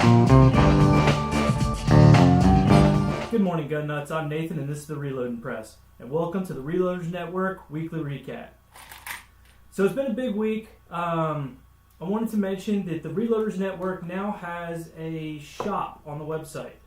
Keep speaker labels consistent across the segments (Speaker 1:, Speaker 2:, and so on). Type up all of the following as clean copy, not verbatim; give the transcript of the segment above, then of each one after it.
Speaker 1: Good morning, gun nuts. I'm Nathan, and this is the Reloading Press. And welcome to the Reloaders Network Weekly Recap. So it's been a big week. I wanted to mention that the Reloaders Network now has a shop on the website.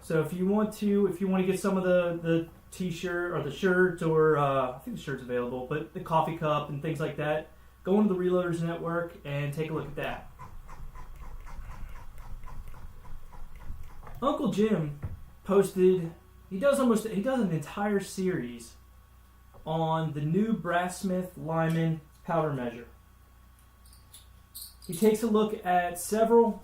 Speaker 1: So if you want to get some of the t-shirt or the shirt, or I think the shirt's available, but the coffee cup and things like that, go into the Reloaders Network and take a look at that. Uncle Jim posted, he does an entire series on the new Brassmith Lyman powder measure. He takes a look at several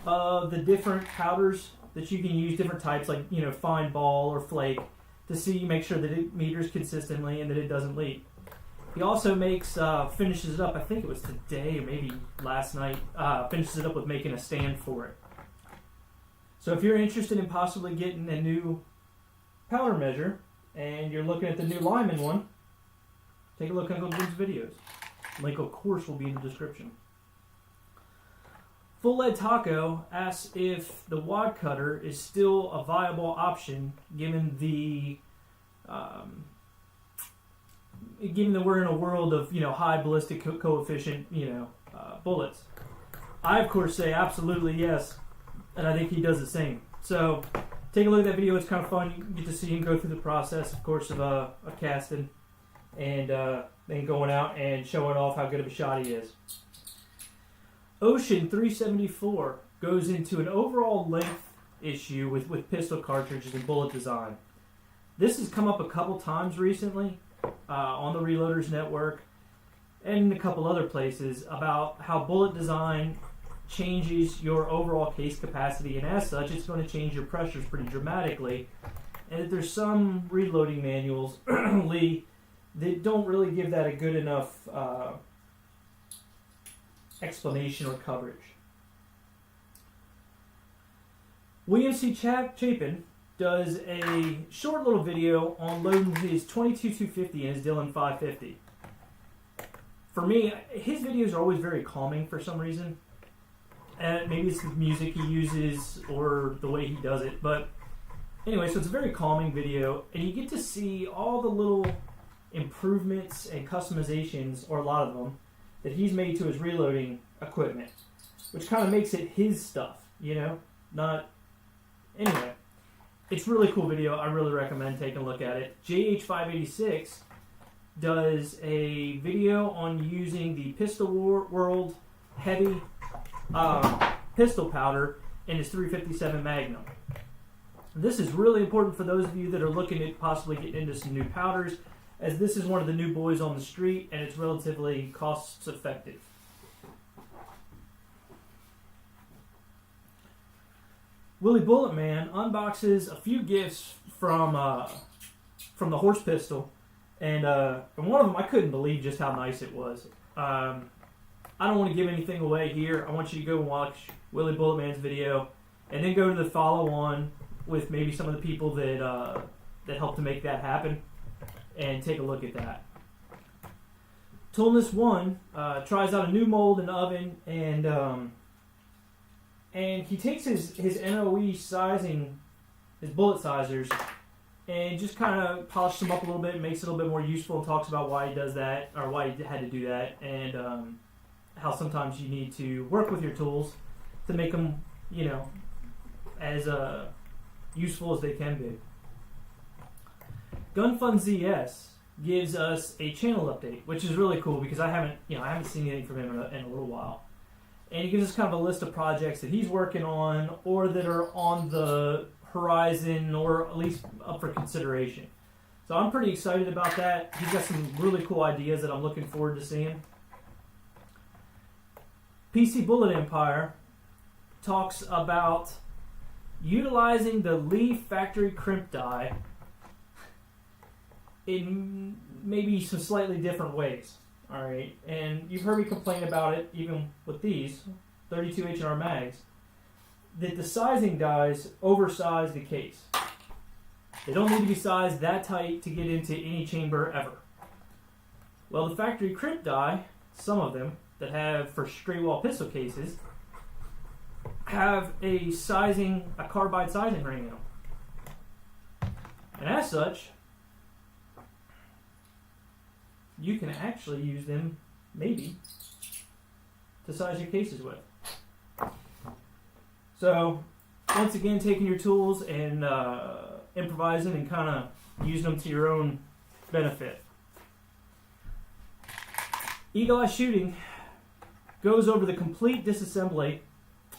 Speaker 1: of the different powders that you can use, different types, like, you know, fine ball or flake, to make sure that it meters consistently and that it doesn't leak. He also finishes it up, I think it was today or maybe last night, finishes it up with making a stand for it. So if you're interested in possibly getting a new powder measure and you're looking at the new Lyman one, take a look at Uncle Jim's videos. Link, of course, will be in the description. Full Lead Taco asks if the wad cutter is still a viable option given that we're in a world of, you know, high ballistic coefficient, bullets. I, of course, say absolutely yes. And I think he does the same. So take a look at that video. It's kind of fun. You get to see him go through the process, of course, of casting and then going out and showing off how good of a shot he is. Ocean 374 goes into an overall length issue with pistol cartridges and bullet design. This has come up a couple times recently on the Reloaders Network and a couple other places about how bullet design changes your overall case capacity, and as such it's going to change your pressures pretty dramatically, and that there's some reloading manuals that don't really give that a good enough explanation or coverage. William C. Chapin does a short little video on loading his 22-250 and his Dillon 550. For me, his videos are always very calming for some reason. And maybe it's the music he uses or the way he does it. But anyway, so it's a very calming video. And you get to see all the little improvements and customizations, or a lot of them, that he's made to his reloading equipment. Which kind of makes it his stuff, you know? Not... Anyway, it's a really cool video. I really recommend taking a look at it. JH586 does a video on using the Pistol World Heavy pistol powder in his 357 Magnum. This is really important for those of you that are looking at possibly getting into some new powders, as this is one of the new boys on the street and it's relatively cost effective. Willie BULLETMAN unboxes a few gifts from the horse pistol, and one of them I couldn't believe just how nice it was. I don't want to give anything away here. I want you to go and watch Willie BULLETMAN's video, and then go to the follow-on with maybe some of the people that helped to make that happen, and take a look at that. Toolness 1 tries out a new mold in the oven, and he takes his NOE sizing, his bullet sizers, and just kind of polishes them up a little bit, makes it a little bit more useful, and talks about why he does that, or why he had to do that, and how sometimes you need to work with your tools to make them, you know, as useful as they can be. GunFun ZS gives us a channel update, which is really cool because I haven't seen anything from him in a little while. And he gives us kind of a list of projects that he's working on, or that are on the horizon, or at least up for consideration. So I'm pretty excited about that. He's got some really cool ideas that I'm looking forward to seeing. PC Bullet Empire talks about utilizing the Lee factory crimp die in maybe some slightly different ways. Alright, and you've heard me complain about it even with these 32 H&R mags, that the sizing dies oversize the case. They don't need to be sized that tight to get into any chamber ever. Well, the factory crimp die, some of them that have for straight wall pistol cases, have a carbide sizing ring in them. And as such, you can actually use them, maybe, to size your cases with. So, once again, taking your tools and improvising and kind of using them to your own benefit. Eagle Eye Shooting goes over the complete disassembly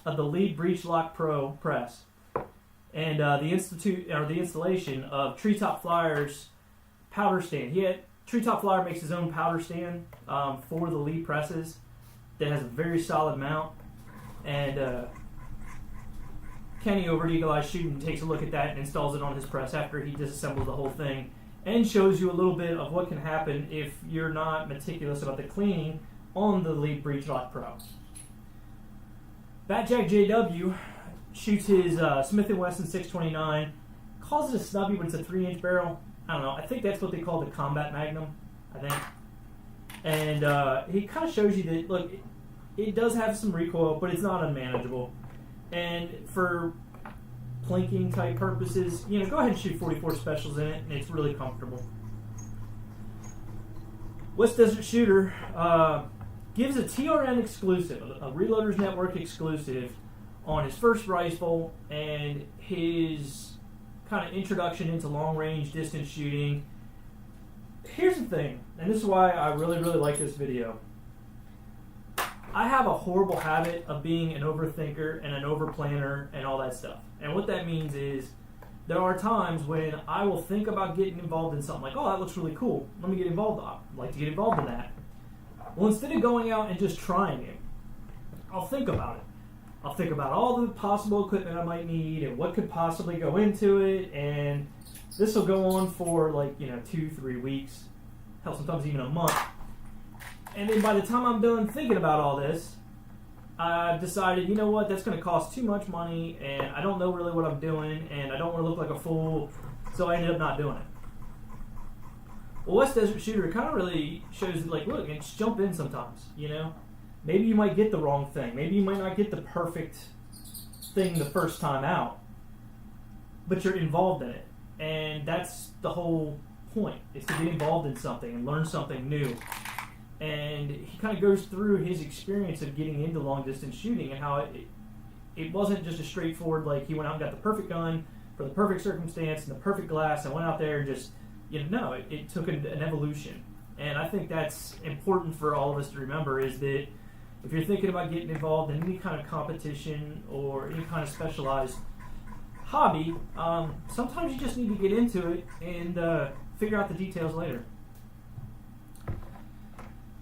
Speaker 1: of the Lead Breech Lock Pro press and the installation of Treetop Flyer's powder stand. Treetop Flyer makes his own powder stand for the Lead presses that has a very solid mount, and Kenny over at Eagle Eye Shooting takes a look at that and installs it on his press after he disassembles the whole thing, and shows you a little bit of what can happen if you're not meticulous about the cleaning on the Lead Breech Lock Pro. Batjack JW shoots his Smith & Wesson 629, calls it a snubby, but it's a 3-inch barrel. I don't know, I think that's what they call the Combat Magnum, I think. And he kind of shows you that, look, it does have some recoil, but it's not unmanageable. And for plinking type purposes, go ahead and shoot 44 specials in it, and it's really comfortable. West Desert Shooter gives a TRN exclusive, a Reloaders Network exclusive, on his first rifle and his kind of introduction into long-range distance shooting. Here's the thing, and this is why I really, really like this video. I have a horrible habit of being an overthinker and an overplanner and all that stuff. And what that means is there are times when I will think about getting involved in something like, oh, that looks really cool. Let me get involved. I'd like to get involved in that. Well, instead of going out and just trying it, I'll think about it. I'll think about all the possible equipment I might need and what could possibly go into it. And this will go on for 2-3 weeks. Hell, sometimes even a month. And then by the time I'm done thinking about all this, I've decided, you know what, that's going to cost too much money, and I don't know really what I'm doing, and I don't want to look like a fool, so I ended up not doing it. Well, West Desert Shooter kind of really shows, look, just jump in sometimes, Maybe you might get the wrong thing. Maybe you might not get the perfect thing the first time out, but you're involved in it. And that's the whole point, is to get involved in something and learn something new. And he kind of goes through his experience of getting into long-distance shooting and how it wasn't just a straightforward, he went out and got the perfect gun for the perfect circumstance and the perfect glass and went out there and just, no, it took an evolution. And I think that's important for all of us to remember, is that if you're thinking about getting involved in any kind of competition or any kind of specialized hobby, sometimes you just need to get into it and figure out the details later.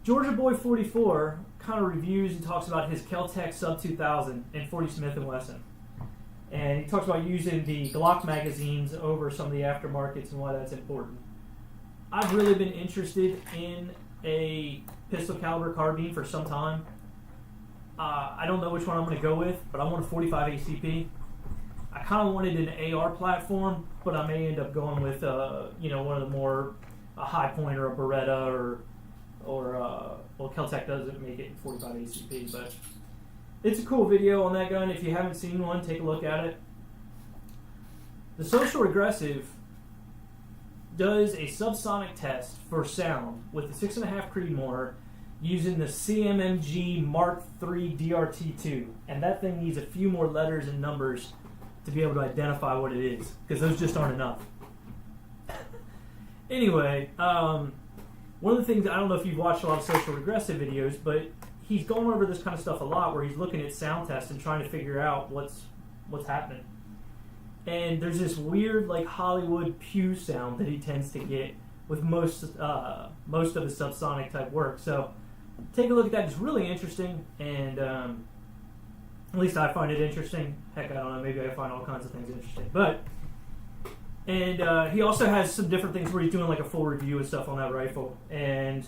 Speaker 1: GEORGIABOY 44 kind of reviews and talks about his Kel-Tec Sub 2000 and 40 Smith & Wesson. And he talks about using the Glock magazines over some of the aftermarkets and why that's important. I've really been interested in a pistol caliber carbine for some time. I don't know which one I'm going to go with, but I want a 45 ACP. I kind of wanted an AR platform, but I may end up going with one of the more High Point or a Beretta well, Kel-Tec doesn't make it 45 ACP, but it's a cool video on that gun. If you haven't seen one, take a look at it. The Social Regressive does a subsonic test for sound with the 6.5 Creedmoor using the CMMG Mark III DRT2, and that thing needs a few more letters and numbers to be able to identify what it is, because those just aren't enough. Anyway, one of the things, I don't know if you've watched a lot of Social Regressive videos, but he's going over this kind of stuff a lot, where he's looking at sound tests and trying to figure out what's happening. And there's this weird, Hollywood pew sound that he tends to get with most of his subsonic type work. So take a look at that. It's really interesting, and at least I find it interesting. Heck, I don't know. Maybe I find all kinds of things interesting. And he also has some different things where he's doing a full review and stuff on that rifle. And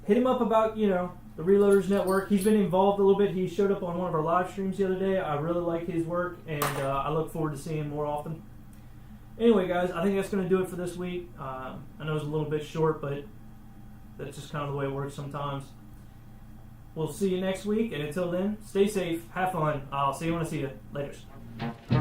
Speaker 1: hit him up about, the Reloaders Network. He's been involved a little bit. He showed up on one of our live streams the other day. I really like his work, and I look forward to seeing him more often. Anyway, guys, I think that's going to do it for this week. I know it's a little bit short, but that's just kind of the way it works sometimes. We'll see you next week, and until then, stay safe, have fun. I'll see you when I see you. Laters.